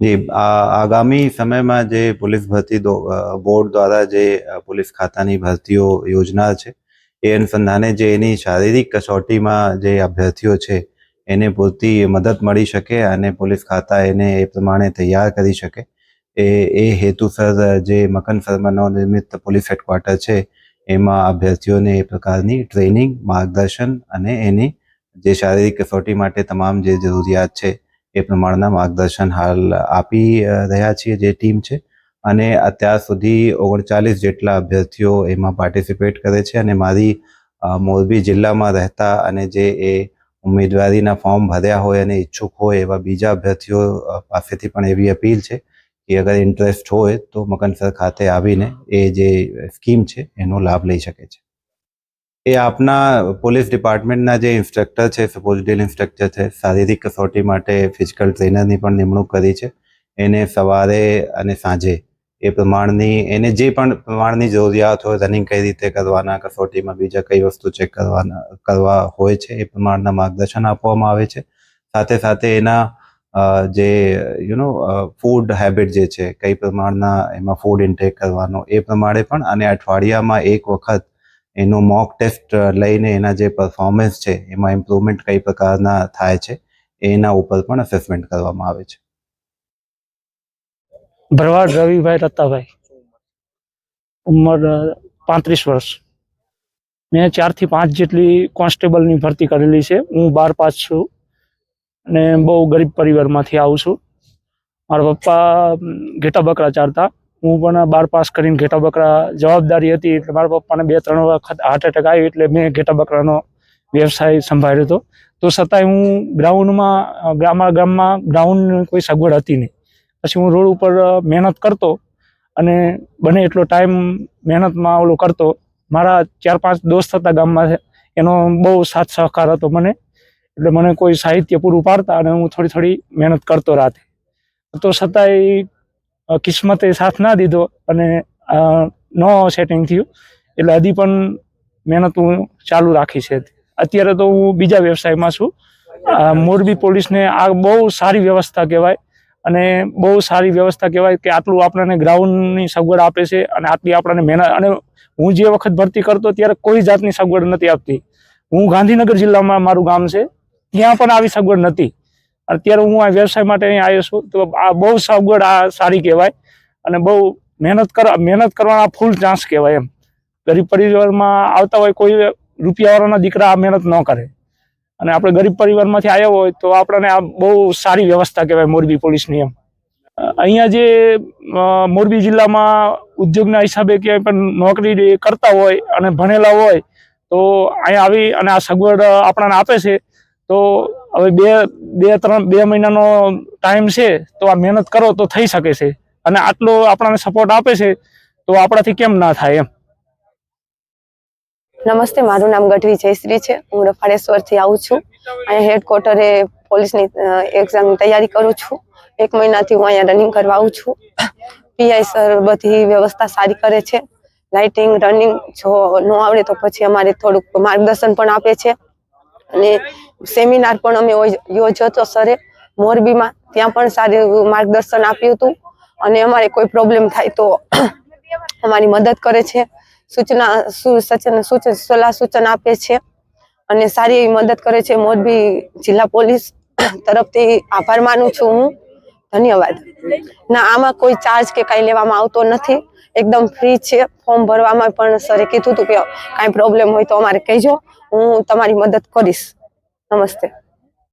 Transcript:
जी, आगामी समय में जे पुलिस भर्ती बोर्ड द्वारा जे पुलिस खातानी भर्तीओ योजना है ए अनुसंधाने जे एनी शारीरिक कसोटी में जे अभ्यर्थीओ है एने पूरती मदद मળી શકે અને पुलिस खाता एने ए प्रमाणे तैयार करी શકે ए हेतुसर जे मकनसरमा नवनिर्मित पुलिस हेडक्वार्टर है एमां अभ्यर्थीओने ए प्रकारनी ट्रेनिंग मार्गदर्शन अने एनी जे शारीरिक कसोटी माटे तमाम जे जरूरियात है ए प्रमाणना मार्गदर्शन हाल आपी रह्या छीए जे टीम छे अने अत्यार सुधी 39 जेटला अभ्यर्थीओ एमां पार्टिसिपेट करे छे अने मारी मोरबी जिल्लामां रहता अने जे ए उम्मीदवारीना फॉर्म भर्या होय अने इच्छुक होय एवा बीजा अभ्यर्थीओ पासेथी पण एवी अपील छे कि अगर इंटरेस्ट होय तो मकनसर खाते आवीने ए जे स्कीम छे एनो लाभ लई शके छे। એ આપના પોલીસ ડિપાર્ટમેન્ટના જે ઇન્સ્ટ્રક્ટર છે સપોઝ ડ્રીલ ઇન્સ્ટ્રક્ટર છે શારીરિક કસોટી માટે ફિઝિકલ ટ્રેનરની પણ નિમણૂક કરી છે એને સવારે અને સાંજે એ પ્રમાણની એને જે પણ પ્રમાણની જરૂરિયાત હોય રનિંગ કઈ રીતે કરવાના કસોટીમાં બીજા કઈ વસ્તુ ચેક કરવા હોય છે એ પ્રમાણના માર્ગદર્શન આપવામાં આવે છે સાથે સાથે એના જે ફૂડ હેબિટ જે છે કઈ પ્રમાણના એમાં ફૂડ ઇન્ટેક કરવાનો એ પ્રમાણે પણ અને અઠવાડિયામાં એક વખત એનો મોક ટેસ્ટ લઈને એના જે પરફોર્મન્સ છે એમાં ઇમ્પ્રુવમેન્ટ કઈ પ્રકારના થાય છે એના ઉપર પણ અસેસમેન્ટ કરવામાં આવે છે। ભરવાડ રવિભાઈ રત્તાભાઈ, ઉંમર 35 વર્ષ। મેં 4 થી 5 જેટલી કોન્સ્ટેબલની ભરતી કરેલી છે। હું 12 પાસ છું અને બહુ ગરીબ પરિવારમાંથી આવું છું। મારા પપ્પા ઘેટા બકરા ચારતા, હું પણ 12 પાસ કરીને ઘેટા બકરા જવાબદારી હતી એટલે મારા પપ્પાને 2-3 વખત હાર્ટ એટેક આવ્યો એટલે મેં ઘેટા બકરાનો વ્યવસાય સંભાળ્યો હતો। તો છતાંય હું ગ્રાઉન્ડમાં ગામમાં ગ્રાઉન્ડની કોઈ સગવડ હતી નહીં। પછી હું રોડ ઉપર મહેનત કરતો અને બને એટલો ટાઈમ મહેનતમાં ઓલો કરતો। મારા 4-5 દોસ્ત હતા ગામમાં, એનો બહુ સાથ સહકાર હતો મને, એટલે મને કોઈ સાહિત્ય પૂરું પાડતા અને હું થોડી મહેનત કરતો રાતે। તો છતાંય કિસ્મતે સાથ ના દીધો અને નો સેટિંગ થયું એટલે હજી પણ મહેનત હું ચાલુ રાખી છે। અત્યારે તો હું બીજા વ્યવસાયમાં છું। મોરબી પોલીસને આ બહુ સારી વ્યવસ્થા કહેવાય અને બહુ સારી વ્યવસ્થા કહેવાય કે આટલું આપણને ગ્રાઉન્ડની સગવડ આપે છે અને આટલી આપણને મહેનત, અને હું જે વખત ભરતી કરતો ત્યારે કોઈ જાતની સગવડ નથી આપતી। હું ગાંધીનગર જિલ્લામાં મારું ગામ છે, ત્યાં પણ આવી સગવડ નથી। અત્યારે હું આ વ્યવસાય માટે અહીં આવ્યો છું તો આ બહુ સગવડ આ સારી કહેવાય અને બહુ મહેનત કરવાના ફૂલ ચાન્સ કહેવાય એમ। ગરીબ પરિવારમાં આવતા હોય કોઈ રૂપિયાવાળાના દીકરા આ મહેનત ન કરે અને આપણે ગરીબ પરિવારમાંથી આવ્યા હોય તો આપણને આ બહુ સારી વ્યવસ્થા કહેવાય મોરબી પોલીસની એમ। અહીંયા જે મોરબી જિલ્લામાં ઉદ્યોગના હિસાબે ક્યાંય પણ નોકરી કરતા હોય અને ભણેલા હોય તો અહીંયા આવી અને આ સગવડ આપણને આપે છે। તો હવે 2 મહિનાનો ટાઈમ છે તો આ મહેનત કરો તો થઈ શકે છે અને આટલો આપણને સપોર્ટ આપે છે તો આપણાથી કેમ ના થાય એમ। નમસ્તે, મારું નામ ગઢવી જયશ્રી છે। હું રફાળેશ્વરથી આવું છું। અહીંયા હેડક્વાર્ટરે પોલીસની એક્ઝામની તૈયારી કરું છું। 1 મહિનાથી હું અહીંયા રનિંગ કરવા આવું છું। પીઆઈ સર બધી વ્યવસ્થા સારી કરે છે, લાઇટિંગ રનિંગ જો ન આવડે તો પછી અમારે થોડુંક માર્ગદર્શન પણ આપે છે અને સેમિનાર પણ અમે યોજ્યો સરે મોરબીમાં, ત્યાં પણ સારું માર્ગદર્શન આપ્યું હતું અને અમારે કોઈ પ્રોબ્લેમ થાય તો અમારી મદદ કરે છે, સલાહ સૂચન આપે છે અને સારી એવી મદદ કરે છે। મોરબી જિલ્લા પોલીસ તરફથી આભાર માનું છું હું। ધન્યવાદ। ના, આમાં કોઈ ચાર્જ કે કાંઈ લેવામાં આવતો નથી, એકદમ ફ્રી છે। ફોર્મ ભરવામાં પણ સરે કીધું હતું કે કાંઈ પ્રોબ્લેમ હોય તો અમારે કહેજો, હું તમારી મદદ કરીશ। નમસ્તે।